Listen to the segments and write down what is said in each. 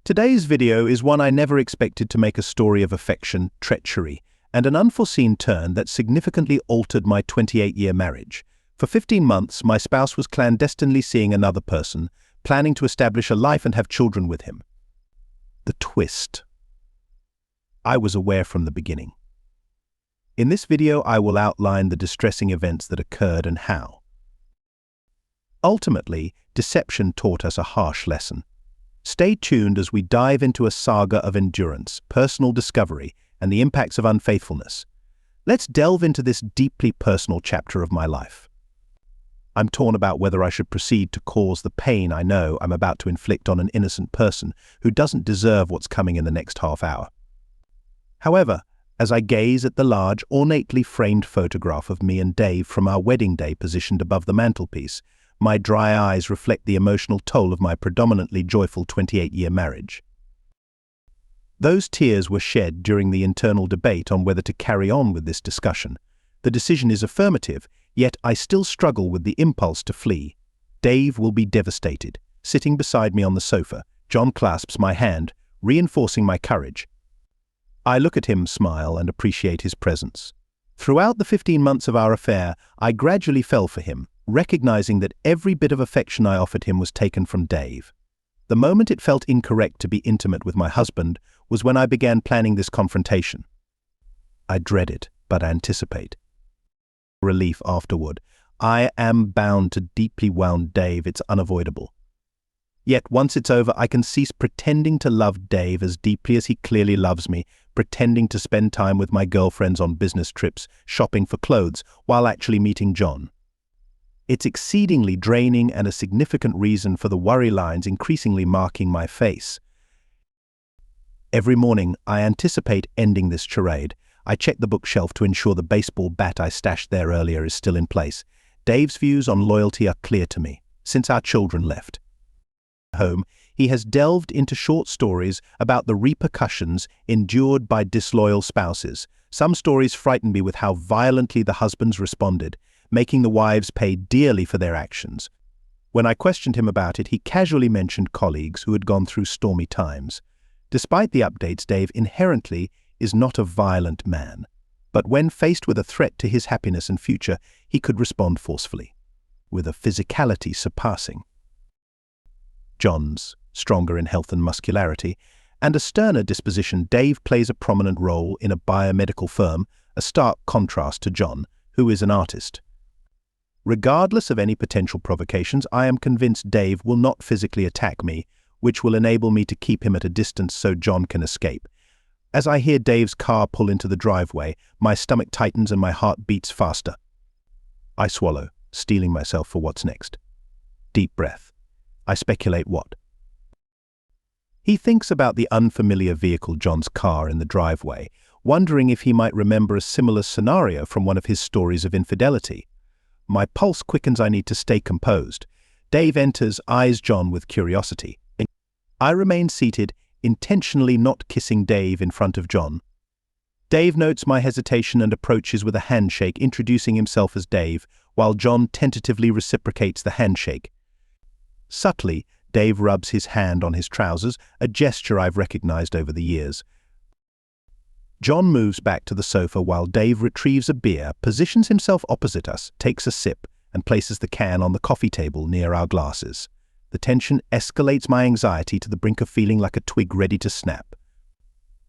Today's video is one I never expected to make a story of affection, treachery, and an unforeseen turn that significantly altered my 28-year marriage. For 15 months, my spouse was clandestinely seeing another person, planning to establish a life and have children with him. The twist. I was aware from the beginning. In this video, I will outline the distressing events that occurred and how. Ultimately, deception taught us a harsh lesson. Stay tuned as we dive into a saga of endurance, personal discovery, and the impacts of unfaithfulness. Let's delve into this deeply personal chapter of my life. I'm torn about whether I should proceed to cause the pain I know I'm about to inflict on an innocent person who doesn't deserve what's coming in the next half hour. However, as I gaze at the large, ornately framed photograph of me and Dave from our wedding day positioned above the mantelpiece, my dry eyes reflect the emotional toll of my predominantly joyful 28-year marriage. Those tears were shed during the internal debate on whether to carry on with this discussion. The decision is affirmative, yet I still struggle with the impulse to flee. Dave will be devastated. Sitting beside me on the sofa, John clasps my hand, reinforcing my courage. I look at him, smile, and appreciate his presence. Throughout the 15 months of our affair, I gradually fell for him, recognizing that every bit of affection I offered him was taken from Dave. The moment it felt incorrect to be intimate with my husband was when I began planning this confrontation. I dread it, but anticipate relief afterward. I am bound to deeply wound Dave, it's unavoidable. Yet once it's over, I can cease pretending to love Dave as deeply as he clearly loves me, pretending to spend time with my girlfriends on business trips, shopping for clothes, while actually meeting John. It's exceedingly draining and a significant reason for the worry lines increasingly marking my face. Every morning, I anticipate ending this charade. I check the bookshelf to ensure the baseball bat I stashed there earlier is still in place. Dave's views on loyalty are clear to me, since our children left home. He has delved into short stories about the repercussions endured by disloyal spouses. Some stories frighten me with how violently the husbands responded, making the wives pay dearly for their actions. When I questioned him about it, he casually mentioned colleagues who had gone through stormy times. Despite the updates, Dave inherently is not a violent man, but when faced with a threat to his happiness and future, he could respond forcefully, with a physicality surpassing John's, stronger in health and muscularity, and a sterner disposition. Dave plays a prominent role in a biomedical firm, a stark contrast to John, who is an artist. Regardless of any potential provocations, I am convinced Dave will not physically attack me, which will enable me to keep him at a distance so John can escape. As I hear Dave's car pull into the driveway, my stomach tightens and my heart beats faster. I swallow, steeling myself for what's next. Deep breath. I speculate what. He thinks about the unfamiliar vehicle, John's car, in the driveway, wondering if he might remember a similar scenario from one of his stories of infidelity. My pulse quickens. I need to stay composed. Dave enters, eyes John with curiosity. I remain seated, intentionally not kissing Dave in front of John. Dave notes my hesitation and approaches with a handshake, introducing himself as Dave, while John tentatively reciprocates the handshake. Subtly, Dave rubs his hand on his trousers, a gesture I've recognized over the years. John moves back to the sofa while Dave retrieves a beer, positions himself opposite us, takes a sip, and places the can on the coffee table near our glasses. The tension escalates, my anxiety to the brink of feeling like a twig ready to snap.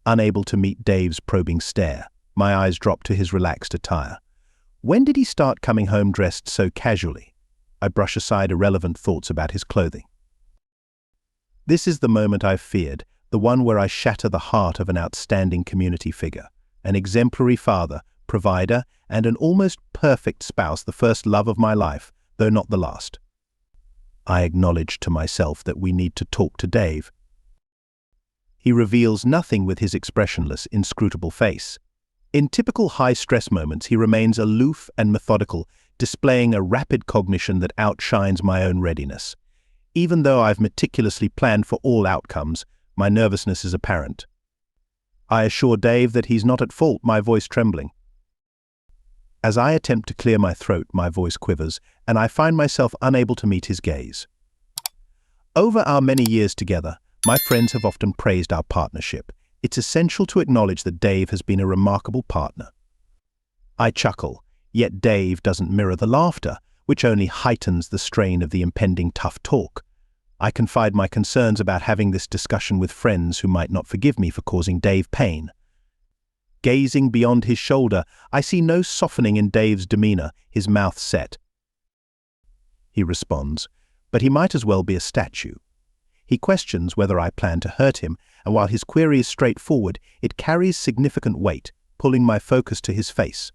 Unable to meet Dave's probing stare, my eyes drop to his relaxed attire. When did he start coming home dressed so casually? I brush aside irrelevant thoughts about his clothing. This is the moment I've feared, the one where I shatter the heart of an outstanding community figure, an exemplary father, provider, and an almost perfect spouse, the first love of my life, though not the last. I acknowledge to myself that we need to talk to Dave. He reveals nothing with his expressionless, inscrutable face. In typical high-stress moments, he remains aloof and methodical, displaying a rapid cognition that outshines my own readiness. Even though I've meticulously planned for all outcomes, my nervousness is apparent. I assure Dave that he's not at fault, my voice trembling. As I attempt to clear my throat, my voice quivers, and I find myself unable to meet his gaze. Over our many years together, My friends have often praised our partnership. It's essential to acknowledge that Dave has been a remarkable partner. I chuckle, yet Dave doesn't mirror the laughter, which only heightens the strain of the impending tough talk. I confide my concerns about having this discussion with friends who might not forgive me for causing Dave pain. Gazing beyond his shoulder, I see no softening in Dave's demeanor, his mouth set. He responds, but he might as well be a statue. He questions whether I plan to hurt him, and while his query is straightforward, it carries significant weight, pulling my focus to his face.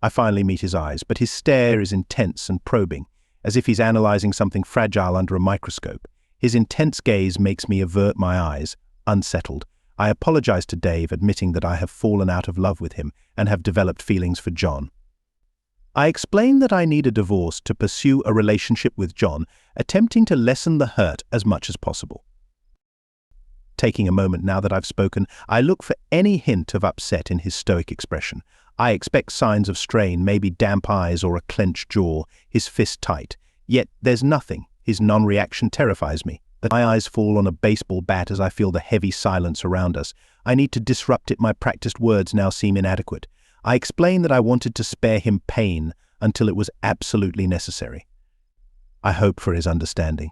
I finally meet his eyes, but his stare is intense and probing, as if he's analyzing something fragile under a microscope. His intense gaze makes me avert my eyes, unsettled. I apologize to Dave, admitting that I have fallen out of love with him and have developed feelings for John. I explain that I need a divorce to pursue a relationship with John, attempting to lessen the hurt as much as possible. Taking a moment now that I've spoken, I look for any hint of upset in his stoic expression. I expect signs of strain, maybe damp eyes or a clenched jaw, his fist tight. Yet there's nothing. His non-reaction terrifies me. My eyes fall on a baseball bat as I feel the heavy silence around us. I need to disrupt it. My practiced words now seem inadequate. I explain that I wanted to spare him pain until it was absolutely necessary. I hope for his understanding.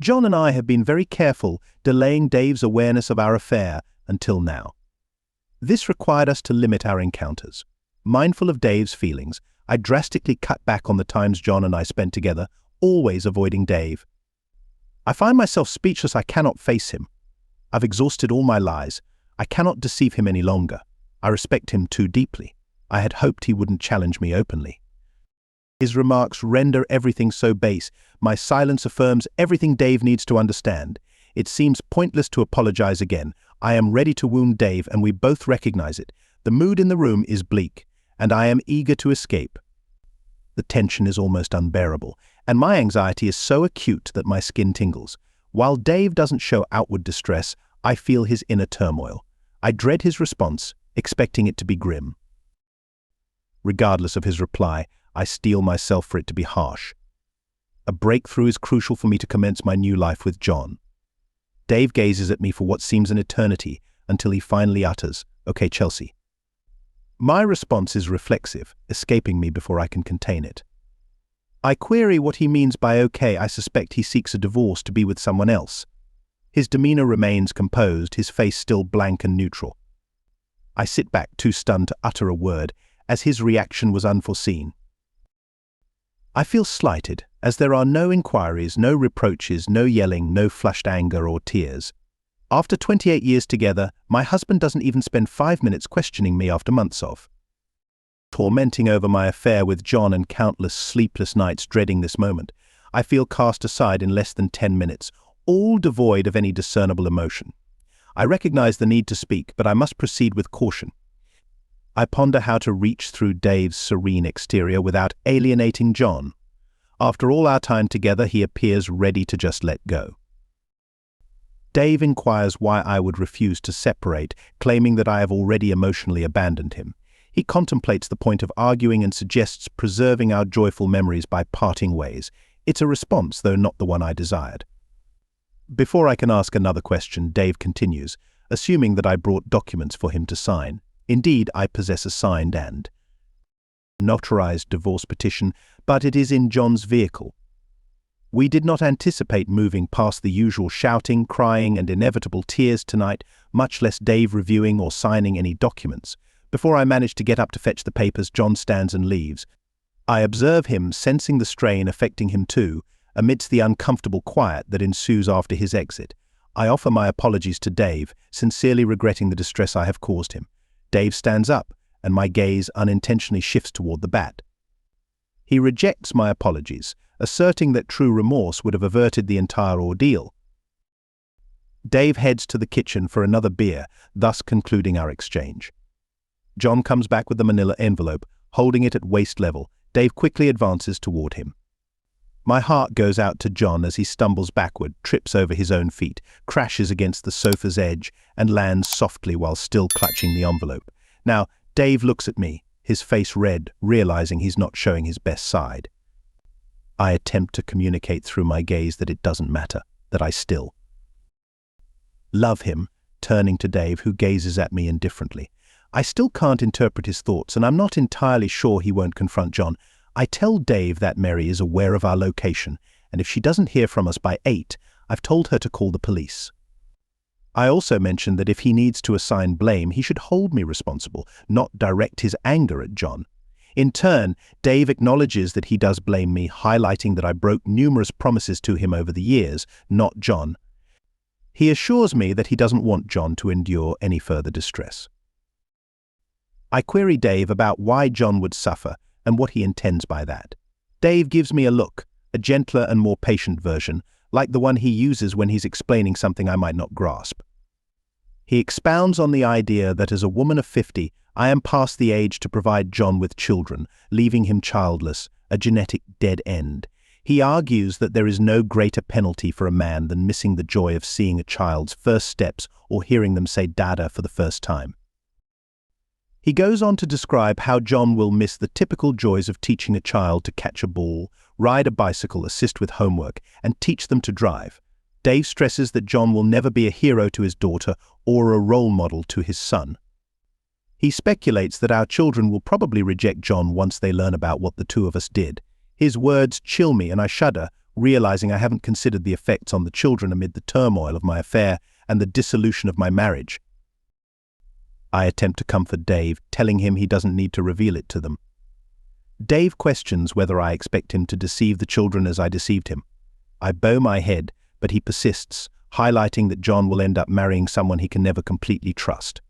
John and I have been very careful, delaying Dave's awareness of our affair until now. This required us to limit our encounters. Mindful of Dave's feelings, I drastically cut back on the times John and I spent together, always avoiding Dave. I find myself speechless. I cannot face him. I've exhausted all my lies. I cannot deceive him any longer. I respect him too deeply. I had hoped he wouldn't challenge me openly. His remarks render everything so base. My silence affirms everything Dave needs to understand. It seems pointless to apologize again. I am ready to wound Dave, and we both recognize it. The mood in the room is bleak, and I am eager to escape. The tension is almost unbearable, and my anxiety is so acute that my skin tingles. While Dave doesn't show outward distress, I feel his inner turmoil. I dread his response, expecting it to be grim. Regardless of his reply, I steel myself for it to be harsh. A breakthrough is crucial for me to commence my new life with John. Dave gazes at me for what seems an eternity until he finally utters, "Okay, Chelsea." My response is reflexive, escaping me before I can contain it. I query what he means by okay. I suspect he seeks a divorce to be with someone else. His demeanor remains composed, his face still blank and neutral. I sit back, too stunned to utter a word, as his reaction was unforeseen. I feel slighted, as there are no inquiries, no reproaches, no yelling, no flushed anger or tears. After 28 years together, my husband doesn't even spend 5 minutes questioning me after months of tormenting over my affair with John and countless sleepless nights dreading this moment. I feel cast aside in less than 10 minutes, all devoid of any discernible emotion. I recognize the need to speak, but I must proceed with caution. I ponder how to reach through Dave's serene exterior without alienating John. After all our time together, he appears ready to just let go. Dave inquires why I would refuse to separate, claiming that I have already emotionally abandoned him. He contemplates the point of arguing and suggests preserving our joyful memories by parting ways. It's a response, though not the one I desired. Before I can ask another question, Dave continues, assuming that I brought documents for him to sign. Indeed, I possess a signed and notarized divorce petition, but it is in John's vehicle. We did not anticipate moving past the usual shouting, crying, and inevitable tears tonight, much less Dave reviewing or signing any documents. Before I manage to get up to fetch the papers, John stands and leaves. I observe him, sensing the strain affecting him too, amidst the uncomfortable quiet that ensues after his exit. I offer my apologies to Dave, sincerely regretting the distress I have caused him. Dave stands up, and my gaze unintentionally shifts toward the bat. He rejects my apologies, asserting that true remorse would have averted the entire ordeal. Dave heads to the kitchen for another beer, thus concluding our exchange. John comes back with the manila envelope, holding it at waist level. Dave quickly advances toward him. My heart goes out to John as he stumbles backward, trips over his own feet, crashes against the sofa's edge, and lands softly while still clutching the envelope. Now, Dave looks at me, his face red, realizing he's not showing his best side. I attempt to communicate through my gaze that it doesn't matter, that I still Love him, turning to Dave, who gazes at me indifferently. I still can't interpret his thoughts, and I'm not entirely sure he won't confront John. I tell Dave that Mary is aware of our location, and if she doesn't hear from us by 8, I've told her to call the police. I also mentioned that if he needs to assign blame, he should hold me responsible, not direct his anger at John. In turn, Dave acknowledges that he does blame me, highlighting that I broke numerous promises to him over the years, not John. He assures me that he doesn't want John to endure any further distress. I query Dave about why John would suffer and what he intends by that. Dave gives me a look, a gentler and more patient version, like the one he uses when he's explaining something I might not grasp. He expounds on the idea that as a woman of 50, I am past the age to provide John with children, leaving him childless, a genetic dead end. He argues that there is no greater penalty for a man than missing the joy of seeing a child's first steps or hearing them say dada for the first time. He goes on to describe how John will miss the typical joys of teaching a child to catch a ball, ride a bicycle, assist with homework, and teach them to drive. Dave stresses that John will never be a hero to his daughter or a role model to his son. He speculates that our children will probably reject John once they learn about what the two of us did. His words chill me, and I shudder, realizing I haven't considered the effects on the children amid the turmoil of my affair and the dissolution of my marriage. I attempt to comfort Dave, telling him he doesn't need to reveal it to them. Dave questions whether I expect him to deceive the children as I deceived him. I bow my head, but he persists, highlighting that John will end up marrying someone he can never completely trust.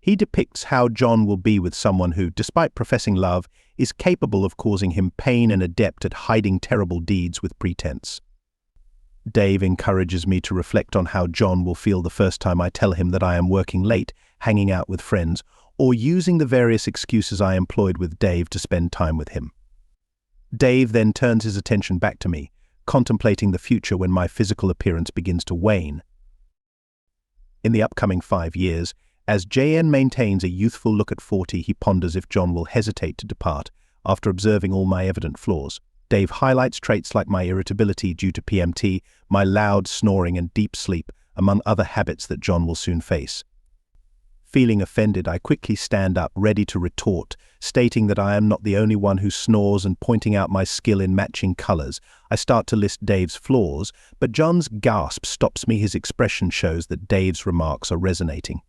He depicts how John will be with someone who, despite professing love, is capable of causing him pain and adept at hiding terrible deeds with pretense. Dave encourages me to reflect on how John will feel the first time I tell him that I am working late, hanging out with friends, or using the various excuses I employed with Dave to spend time with him. Dave then turns his attention back to me, contemplating the future when my physical appearance begins to wane. In the upcoming 5 years, as JN maintains a youthful look at 40, he ponders if John will hesitate to depart after observing all my evident flaws. Dave highlights traits like my irritability due to PMT, my loud snoring and deep sleep, among other habits that John will soon face. Feeling offended, I quickly stand up, ready to retort, stating that I am not the only one who snores and pointing out my skill in matching colors. I start to list Dave's flaws, but John's gasp stops me. His expression shows that Dave's remarks are resonating.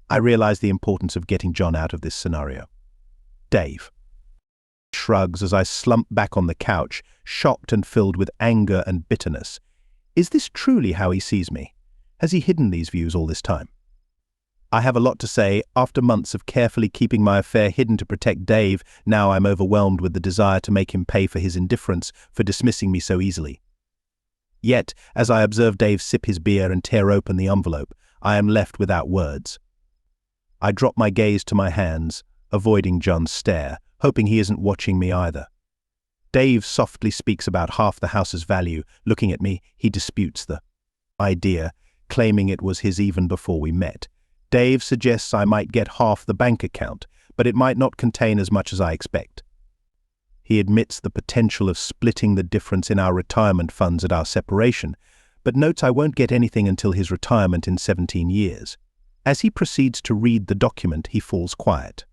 I realize the importance of getting John out of this scenario. Dave shrugs as I slump back on the couch, shocked and filled with anger and bitterness. Is this truly how he sees me? Has he hidden these views all this time? I have a lot to say. After months of carefully keeping my affair hidden to protect Dave, now I'm overwhelmed with the desire to make him pay for his indifference, for dismissing me so easily. Yet, as I observe Dave sip his beer and tear open the envelope, I am left without words. I drop my gaze to my hands, avoiding John's stare, hoping he isn't watching me either. Dave softly speaks about half the house's value. Looking at me, he disputes the idea, claiming it was his even before we met. Dave suggests I might get half the bank account, but it might not contain as much as I expect. He admits the potential of splitting the difference in our retirement funds at our separation, but notes I won't get anything until his retirement in 17 years. As he proceeds to read the document, he falls quiet.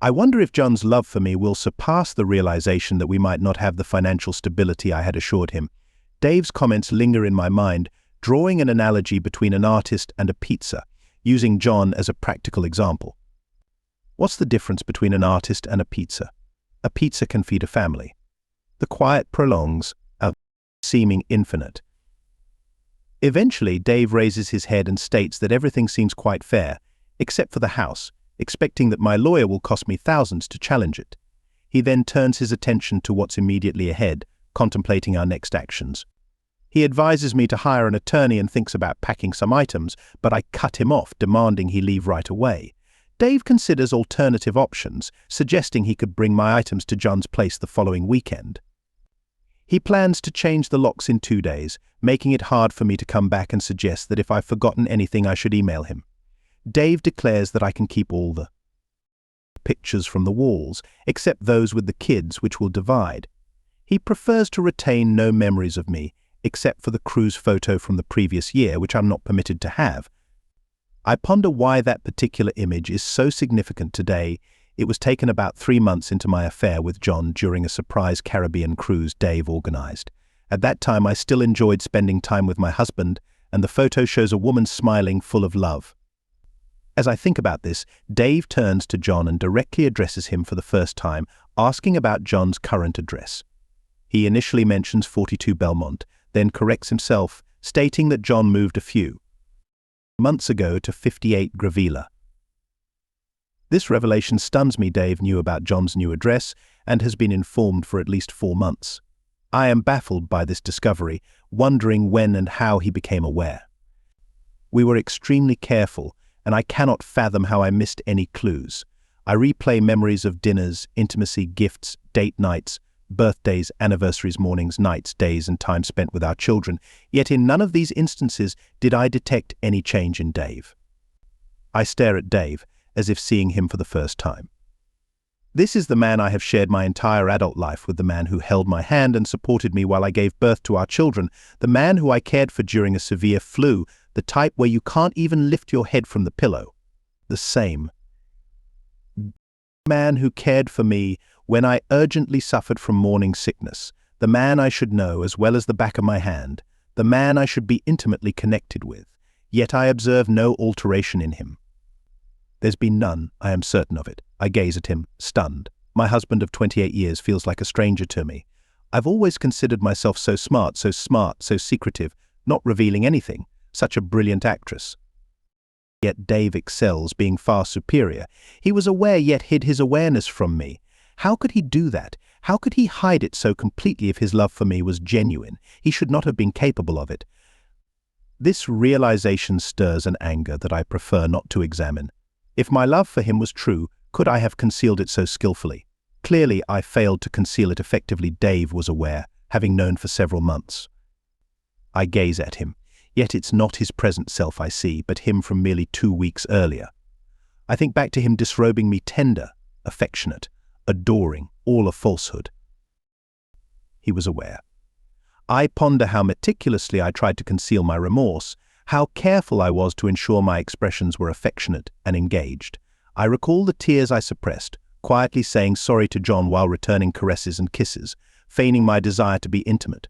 I wonder if John's love for me will surpass the realization that we might not have the financial stability I had assured him. Dave's comments linger in my mind, drawing an analogy between an artist and a pizza, using John as a practical example. What's the difference between an artist and a pizza? A pizza can feed a family. The quiet prolongs a seeming infinite. Eventually, Dave raises his head and states that everything seems quite fair, except for the house, expecting that my lawyer will cost me thousands to challenge it. He then turns his attention to what's immediately ahead, contemplating our next actions. He advises me to hire an attorney and thinks about packing some items, but I cut him off, demanding he leave right away. Dave considers alternative options, suggesting he could bring my items to John's place the following weekend. He plans to change the locks in 2 days, making it hard for me to come back and suggest that if I've forgotten anything I should email him. Dave declares that I can keep all the pictures from the walls, except those with the kids, which will divide. He prefers to retain no memories of me, except for the cruise photo from the previous year, which I'm not permitted to have. I ponder why that particular image is so significant today. It was taken about 3 months into my affair with John during a surprise Caribbean cruise Dave organized. At that time, I still enjoyed spending time with my husband, and the photo shows a woman smiling, full of love. As I think about this, Dave turns to John and directly addresses him for the first time, asking about John's current address. He initially mentions 42 Belmont, then corrects himself, stating that John moved a few months ago to 58 Gravila. This revelation stuns me. Dave knew about John's new address and has been informed for at least 4 months. I am baffled by this discovery, wondering when and how he became aware. We were extremely careful, and I cannot fathom how I missed any clues. I replay memories of dinners, intimacy, gifts, date nights, birthdays, anniversaries, mornings, nights, days, and time spent with our children, yet in none of these instances did I detect any change in Dave. I stare at Dave, as if seeing him for the first time. This is the man I have shared my entire adult life with, the man who held my hand and supported me while I gave birth to our children, the man who I cared for during a severe flu, the type where you can't even lift your head from the pillow. The same man who cared for me when I urgently suffered from morning sickness, the man I should know as well as the back of my hand, the man I should be intimately connected with, yet I observe no alteration in him. There's been none, I am certain of it. I gaze at him, stunned. My husband of 28 years feels like a stranger to me. I've always considered myself so smart, so secretive, not revealing anything, such a brilliant actress. Yet Dave excels, being far superior. He was aware yet hid his awareness from me. How could he do that? How could he hide it so completely if his love for me was genuine? He should not have been capable of it. This realization stirs an anger that I prefer not to examine. If my love for him was true, could I have concealed it so skillfully? Clearly, I failed to conceal it effectively. Dave was aware, having known for several months. I gaze at him, yet it's not his present self I see, but him from merely 2 weeks earlier. I think back to him disrobing me, tender, affectionate, adoring, all a falsehood. He was aware. I ponder how meticulously I tried to conceal my remorse, how careful I was to ensure my expressions were affectionate and engaged. I recall the tears I suppressed, quietly saying sorry to John while returning caresses and kisses, feigning my desire to be intimate.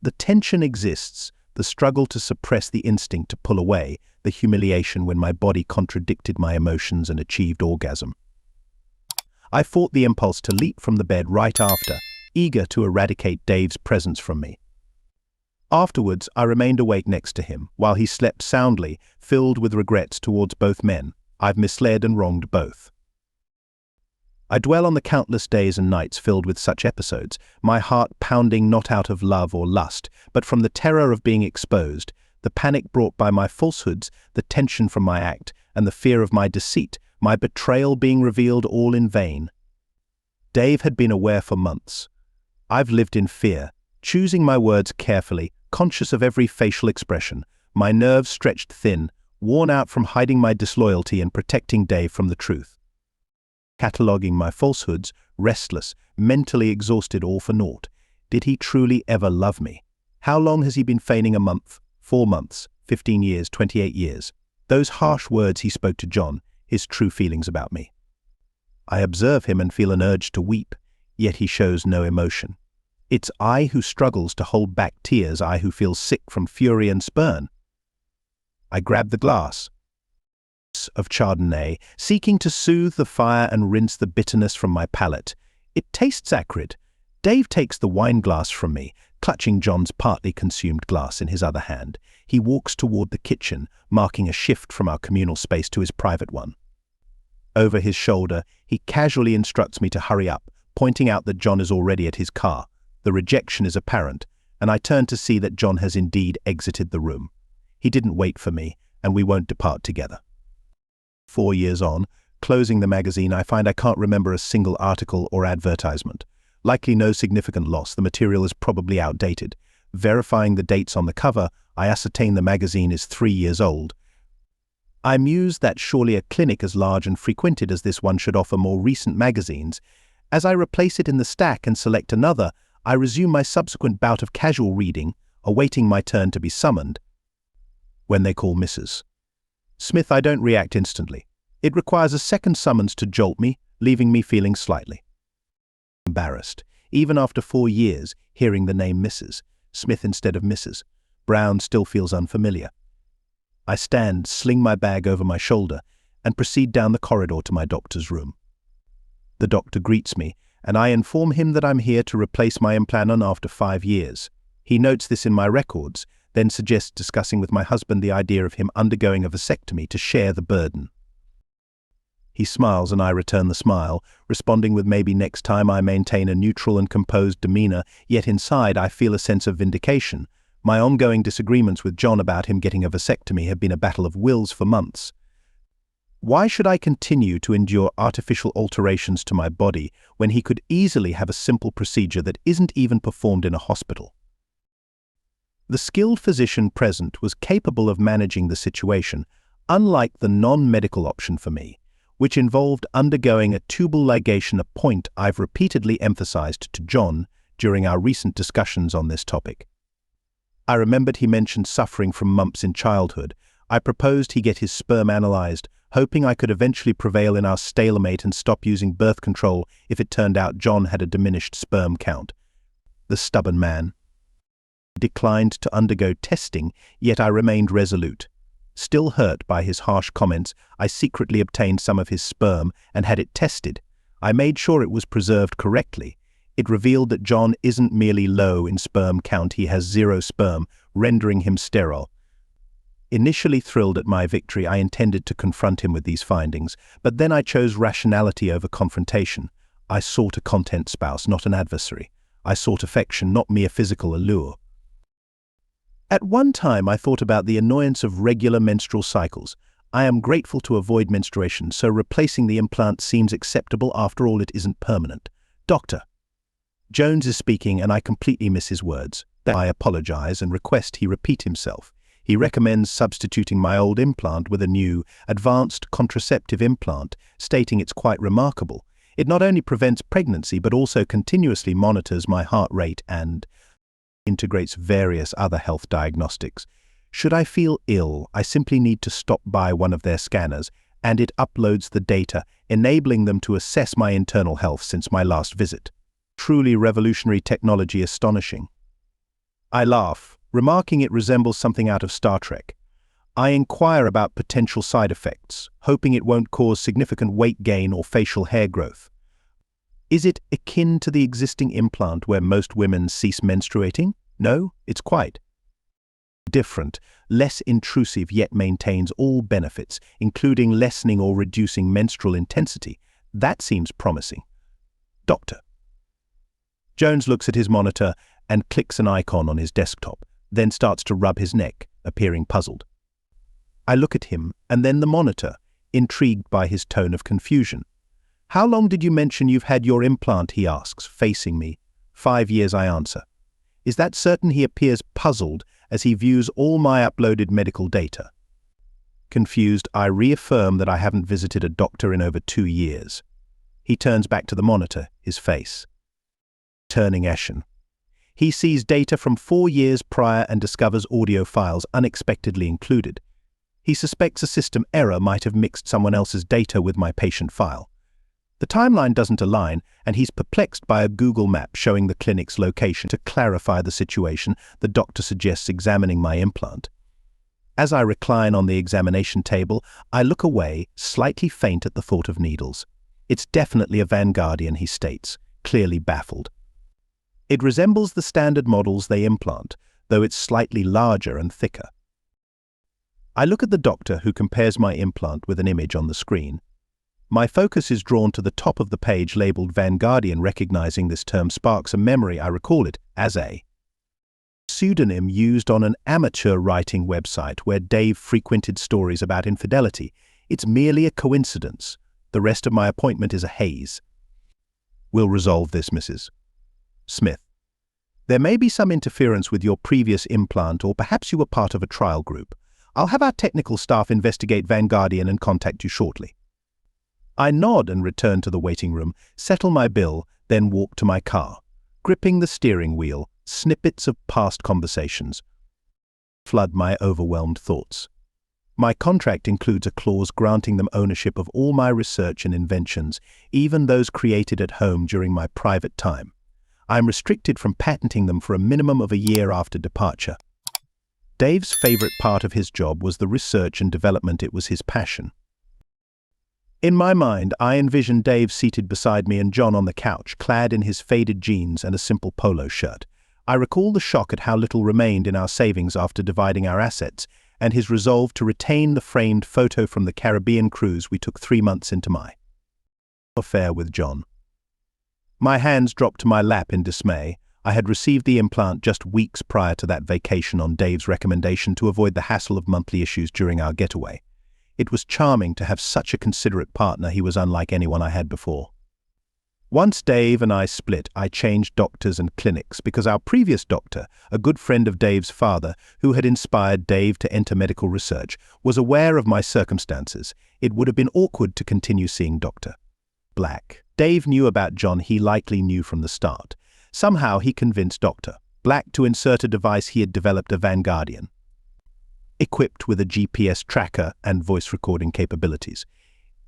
The tension exists, the struggle to suppress the instinct to pull away, the humiliation when my body contradicted my emotions and achieved orgasm. I fought the impulse to leap from the bed right after, eager to eradicate Dave's presence from me. Afterwards, I remained awake next to him, while he slept soundly, filled with regrets towards both men. I've misled and wronged both. I dwell on the countless days and nights filled with such episodes, my heart pounding not out of love or lust, but from the terror of being exposed, the panic brought by my falsehoods, the tension from my act, and the fear of my deceit, my betrayal being revealed all in vain. Dave had been aware for months. I've lived in fear, choosing my words carefully, conscious of every facial expression, my nerves stretched thin, worn out from hiding my disloyalty and protecting Dave from the truth. Cataloguing my falsehoods, restless, mentally exhausted, all for naught. Did he truly ever love me? How long has he been feigning? A month, 4 months, 15 years, 28 years? Those harsh words he spoke to John, his true feelings about me. I observe him and feel an urge to weep, yet he shows no emotion. It's I who struggles to hold back tears, I who feels sick from fury and spurn. I grab the glass of Chardonnay, seeking to soothe the fire and rinse the bitterness from my palate. It tastes acrid. Dave takes the wine glass from me, clutching John's partly consumed glass in his other hand. He walks toward the kitchen, marking a shift from our communal space to his private one. Over his shoulder, he casually instructs me to hurry up, pointing out that John is already at his car. The rejection is apparent, and I turn to see that John has indeed exited the room. He didn't wait for me, and we won't depart together. 4 years on, closing the magazine, I find I can't remember a single article or advertisement. Likely no significant loss, the material is probably outdated. Verifying the dates on the cover, I ascertain the magazine is 3 years old. I muse that surely a clinic as large and frequented as this one should offer more recent magazines. As I replace it in the stack and select another, I resume my subsequent bout of casual reading, awaiting my turn to be summoned. When they call Mrs. Smith, I don't react instantly. It requires a second summons to jolt me, leaving me feeling slightly embarrassed. Even after 4 years, hearing the name Mrs. Smith instead of Mrs. Brown still feels unfamiliar. I stand, sling my bag over my shoulder, and proceed down the corridor to my doctor's room. The doctor greets me, and I inform him that I'm here to replace my implant after 5 years. He notes this in my records, then suggests discussing with my husband the idea of him undergoing a vasectomy to share the burden. He smiles and I return the smile, responding with maybe next time. I maintain a neutral and composed demeanor, yet inside I feel a sense of vindication. My ongoing disagreements with John about him getting a vasectomy have been a battle of wills for months. Why should I continue to endure artificial alterations to my body when he could easily have a simple procedure that isn't even performed in a hospital? The skilled physician present was capable of managing the situation, unlike the non-medical option for me, which involved undergoing a tubal ligation, a point I've repeatedly emphasized to John during our recent discussions on this topic. I remembered he mentioned suffering from mumps in childhood. I proposed he get his sperm analyzed, hoping I could eventually prevail in our stalemate and stop using birth control if it turned out John had a diminished sperm count. The stubborn man declined to undergo testing, yet I remained resolute. Still hurt by his harsh comments, I secretly obtained some of his sperm and had it tested. I made sure it was preserved correctly. It revealed that John isn't merely low in sperm count, he has 0 sperm, rendering him sterile. Initially thrilled at my victory, I intended to confront him with these findings, but then I chose rationality over confrontation. I sought a content spouse, not an adversary. I sought affection, not mere physical allure. At one time, I thought about the annoyance of regular menstrual cycles. I am grateful to avoid menstruation, so replacing the implant seems acceptable. After all, it isn't permanent. Doctor. Jones is speaking, and I completely miss his words. I apologize and request he repeat himself. He recommends substituting my old implant with a new, advanced contraceptive implant, stating it's quite remarkable. It not only prevents pregnancy, but also continuously monitors my heart rate and integrates various other health diagnostics. Should I feel ill, I simply need to stop by one of their scanners, and it uploads the data, enabling them to assess my internal health since my last visit. Truly revolutionary technology, astonishing. I laugh, remarking it resembles something out of Star Trek. I inquire about potential side effects, hoping it won't cause significant weight gain or facial hair growth. Is it akin to the existing implant where most women cease menstruating? No, it's quite different, less intrusive, yet maintains all benefits, including lessening or reducing menstrual intensity. That seems promising. Doctor. Jones looks at his monitor and clicks an icon on his desktop, then starts to rub his neck, appearing puzzled. I look at him and then the monitor, intrigued by his tone of confusion. How long did you mention you've had your implant, he asks, facing me. 5 years, I answer. Is that certain? He appears puzzled as he views all my uploaded medical data. Confused, I reaffirm that I haven't visited a doctor in over 2 years. He turns back to the monitor, his face turning ashen. He sees data from 4 years prior and discovers audio files unexpectedly included. He suspects a system error might have mixed someone else's data with my patient file. The timeline doesn't align, and he's perplexed by a Google map showing the clinic's location. To clarify the situation, the doctor suggests examining my implant. As I recline on the examination table, I look away, slightly faint at the thought of needles. It's definitely a Vanguardian, he states, clearly baffled. It resembles the standard models they implant, though it's slightly larger and thicker. I look at the doctor, who compares my implant with an image on the screen. My focus is drawn to the top of the page labeled Vanguardian. Recognizing this term sparks a memory. I recall it as a pseudonym used on an amateur writing website where Dave frequented stories about infidelity. It's merely a coincidence. The rest of my appointment is a haze. We'll resolve this, Mrs. Smith. There may be some interference with your previous implant, or perhaps you were part of a trial group. I'll have our technical staff investigate Vanguardian and contact you shortly. I nod and return to the waiting room, settle my bill, then walk to my car. Gripping the steering wheel, snippets of past conversations flood my overwhelmed thoughts. My contract includes a clause granting them ownership of all my research and inventions, even those created at home during my private time. I am restricted from patenting them for a minimum of a year after departure. Dave's favorite part of his job was the research and development. It was his passion. In my mind, I envisioned Dave seated beside me and John on the couch, clad in his faded jeans and a simple polo shirt. I recall the shock at how little remained in our savings after dividing our assets, and his resolve to retain the framed photo from the Caribbean cruise we took 3 months into my affair with John. My hands dropped to my lap in dismay. I had received the implant just weeks prior to that vacation on Dave's recommendation to avoid the hassle of monthly issues during our getaway. It was charming to have such a considerate partner. He was unlike anyone I had before. Once Dave and I split, I changed doctors and clinics because our previous doctor, a good friend of Dave's father, who had inspired Dave to enter medical research, was aware of my circumstances. It would have been awkward to continue seeing Dr. Black. Dave knew about John. He likely knew from the start. Somehow he convinced Dr. Black to insert a device he had developed, a Vanguardian, equipped with a GPS tracker and voice recording capabilities.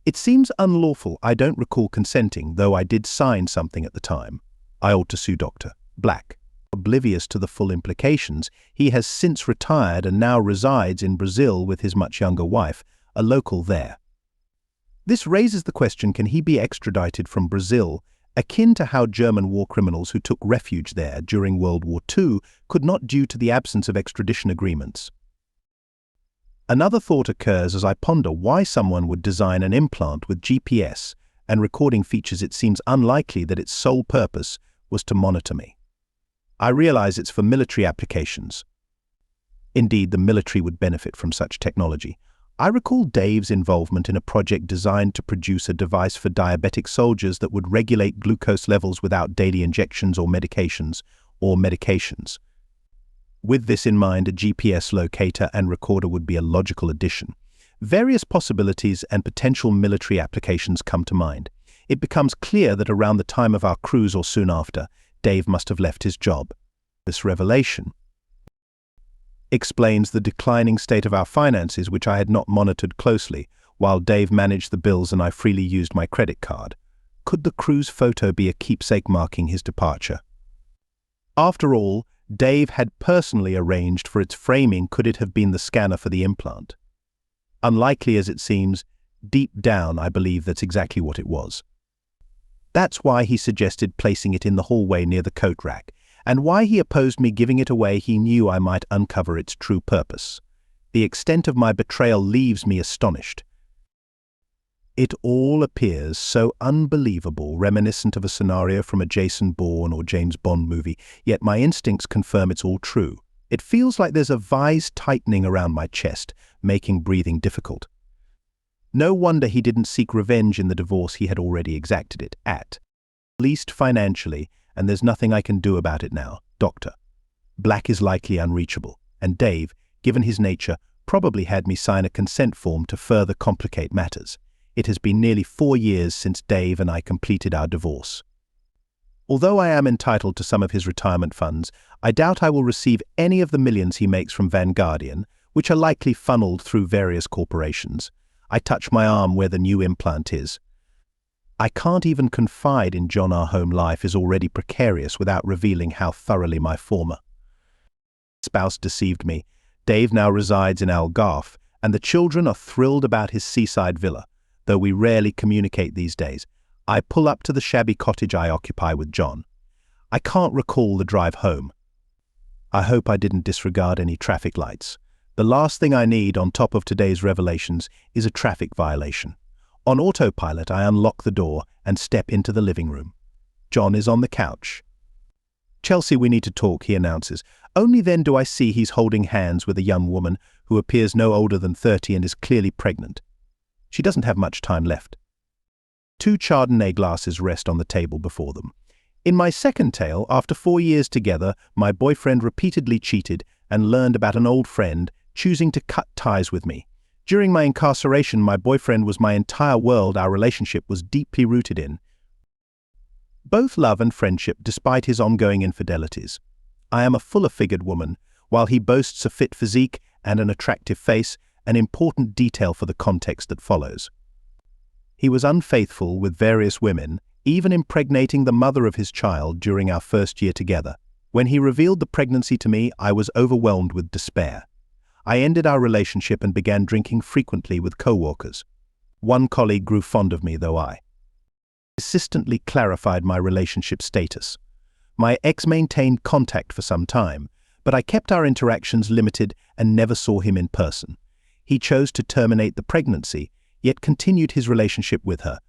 It seems unlawful. I don't recall consenting, though I did sign something at the time. I ought to sue Dr. Black. Oblivious to the full implications, he has since retired and now resides in Brazil with his much younger wife, a local there. This raises the question, can he be extradited from Brazil, akin to how German war criminals who took refuge there during World War II could not due to the absence of extradition agreements? Another thought occurs as I ponder why someone would design an implant with GPS and recording features. It seems unlikely that its sole purpose was to monitor me. I realize it's for military applications. Indeed, the military would benefit from such technology. I recall Dave's involvement in a project designed to produce a device for diabetic soldiers that would regulate glucose levels without daily injections or medications. With this in mind, a GPS locator and recorder would be a logical addition. Various possibilities and potential military applications come to mind. It becomes clear that around the time of our cruise or soon after, Dave must have left his job. This revelation explains the declining state of our finances, which I had not monitored closely, while Dave managed the bills and I freely used my credit card. Could the cruise photo be a keepsake marking his departure? After all, Dave had personally arranged for its framing. Could it have been the scanner for the implant? Unlikely as it seems, deep down I believe that's exactly what it was. That's why he suggested placing it in the hallway near the coat rack, and why he opposed me giving it away. He knew I might uncover its true purpose. The extent of my betrayal leaves me astonished. It all appears so unbelievable, reminiscent of a scenario from a Jason Bourne or James Bond movie, yet my instincts confirm it's all true. It feels like there's a vise tightening around my chest, making breathing difficult. No wonder he didn't seek revenge in the divorce. He had already exacted it, at least financially, and there's nothing I can do about it now. Dr. Black is likely unreachable, and Dave, given his nature, probably had me sign a consent form to further complicate matters. It has been nearly 4 years since Dave and I completed our divorce. Although I am entitled to some of his retirement funds, I doubt I will receive any of the millions he makes from Vanguardian, which are likely funneled through various corporations. I touch my arm where the new implant is. I can't even confide in John. Our home life is already precarious without revealing how thoroughly my former spouse deceived me. Dave now resides in Algarve, and the children are thrilled about his seaside villa. Though we rarely communicate these days, I pull up to the shabby cottage I occupy with John. I can't recall the drive home. I hope I didn't disregard any traffic lights. The last thing I need on top of today's revelations is a traffic violation. On autopilot, I unlock the door and step into the living room. John is on the couch. "Chelsea, we need to talk," he announces. Only then do I see he's holding hands with a young woman who appears no older than 30 and is clearly pregnant. She doesn't have much time left. 2 Chardonnay glasses rest on the table before them. In my second tale, after 4 years together, my boyfriend repeatedly cheated and learned about an old friend choosing to cut ties with me. During my incarceration, my boyfriend was my entire world. Our relationship was deeply rooted in both love and friendship, despite his ongoing infidelities. I am a fuller-figured woman, while he boasts a fit physique and an attractive face, an important detail for the context that follows. He was unfaithful with various women, even impregnating the mother of his child during our first year together. When he revealed the pregnancy to me, I was overwhelmed with despair. I ended our relationship and began drinking frequently with co-workers. One colleague grew fond of me, though I persistently clarified my relationship status. My ex maintained contact for some time, but I kept our interactions limited and never saw him in person. He chose to terminate the pregnancy, yet continued his relationship with her.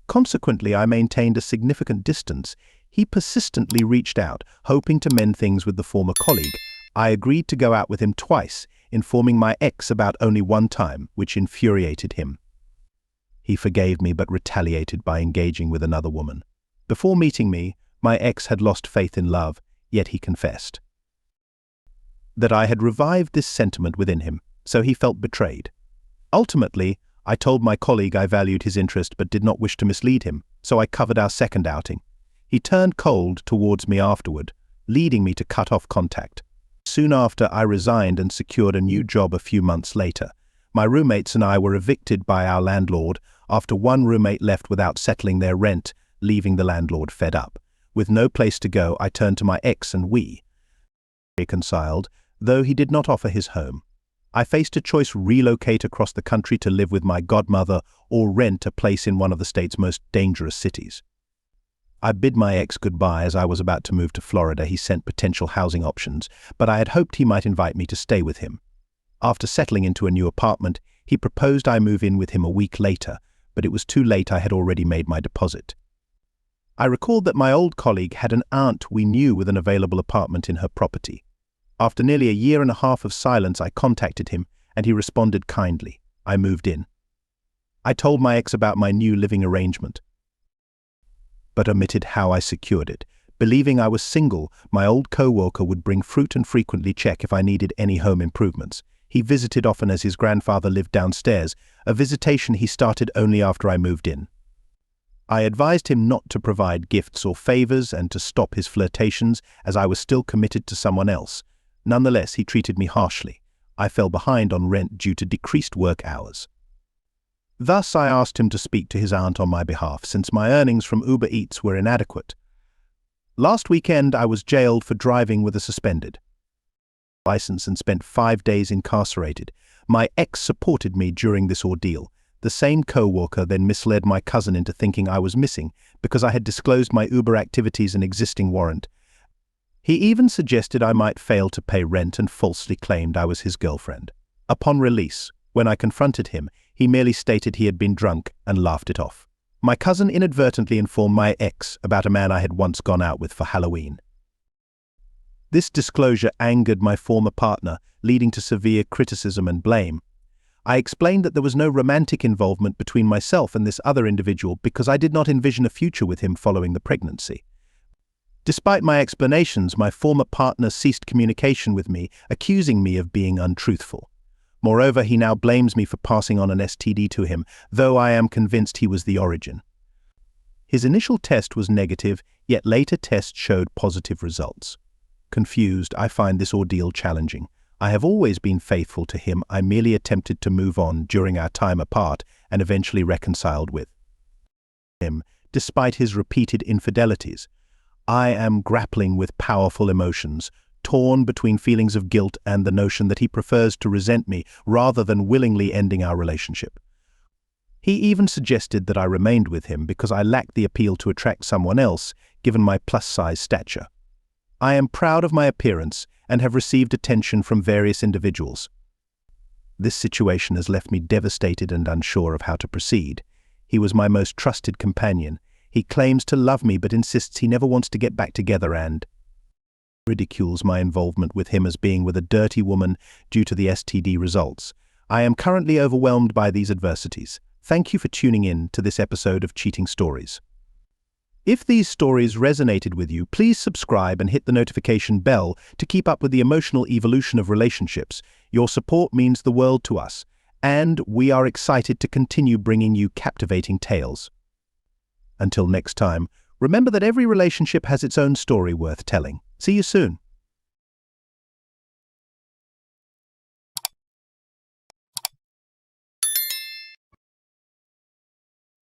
Consequently, I maintained a significant distance. He persistently reached out, hoping to mend things with the former colleague. I agreed to go out with him twice, informing my ex about only one time, which infuriated him. He forgave me but retaliated by engaging with another woman. Before meeting me, my ex had lost faith in love, yet he confessed that I had revived this sentiment within him, so he felt betrayed. Ultimately, I told my colleague I valued his interest but did not wish to mislead him, so I covered our second outing. He turned cold towards me afterward, leading me to cut off contact. Soon after, I resigned and secured a new job a few months later. My roommates and I were evicted by our landlord after one roommate left without settling their rent, leaving the landlord fed up. With no place to go, I turned to my ex and we reconciled, though he did not offer his home. I faced a choice: relocate across the country to live with my godmother or rent a place in one of the state's most dangerous cities. I bid my ex goodbye as I was about to move to Florida. He sent potential housing options, but I had hoped he might invite me to stay with him. After settling into a new apartment, he proposed I move in with him a week later, but it was too late. I had already made my deposit. I recalled that my old colleague had an aunt we knew with an available apartment in her property. After nearly a year and a half of silence, I contacted him, and he responded kindly. I moved in. I told my ex about my new living arrangement, but omitted how I secured it. Believing I was single, my old co-worker would bring fruit and frequently check if I needed any home improvements. He visited often as his grandfather lived downstairs, a visitation he started only after I moved in. I advised him not to provide gifts or favors and to stop his flirtations, as I was still committed to someone else. Nonetheless, he treated me harshly. I fell behind on rent due to decreased work hours. Thus, I asked him to speak to his aunt on my behalf, since my earnings from Uber Eats were inadequate. Last weekend, I was jailed for driving with a suspended license and spent 5 days incarcerated. My ex supported me during this ordeal. The same co-worker then misled my cousin into thinking I was missing because I had disclosed my Uber activities and existing warrant. He even suggested I might fail to pay rent and falsely claimed I was his girlfriend. Upon release, when I confronted him, he merely stated he had been drunk and laughed it off. My cousin inadvertently informed my ex about a man I had once gone out with for Halloween. This disclosure angered my former partner, leading to severe criticism and blame. I explained that there was no romantic involvement between myself and this other individual because I did not envision a future with him following the pregnancy. Despite my explanations, my former partner ceased communication with me, accusing me of being untruthful. Moreover, he now blames me for passing on an STD to him, though I am convinced he was the origin. His initial test was negative, yet later tests showed positive results. Confused, I find this ordeal challenging. I have always been faithful to him. I merely attempted to move on during our time apart and eventually reconciled with him, despite his repeated infidelities. I am grappling with powerful emotions, torn between feelings of guilt and the notion that he prefers to resent me rather than willingly ending our relationship. He even suggested that I remained with him because I lacked the appeal to attract someone else, given my plus-size stature. I am proud of my appearance and have received attention from various individuals. This situation has left me devastated and unsure of how to proceed. He was my most trusted companion. He claims to love me but insists he never wants to get back together and ridicules my involvement with him as being with a dirty woman due to the STD results. I am currently overwhelmed by these adversities. Thank you for tuning in to this episode of Cheating Stories. If these stories resonated with you, please subscribe and hit the notification bell to keep up with the emotional evolution of relationships. Your support means the world to us, and we are excited to continue bringing you captivating tales. Until next time, remember that every relationship has its own story worth telling. See you soon.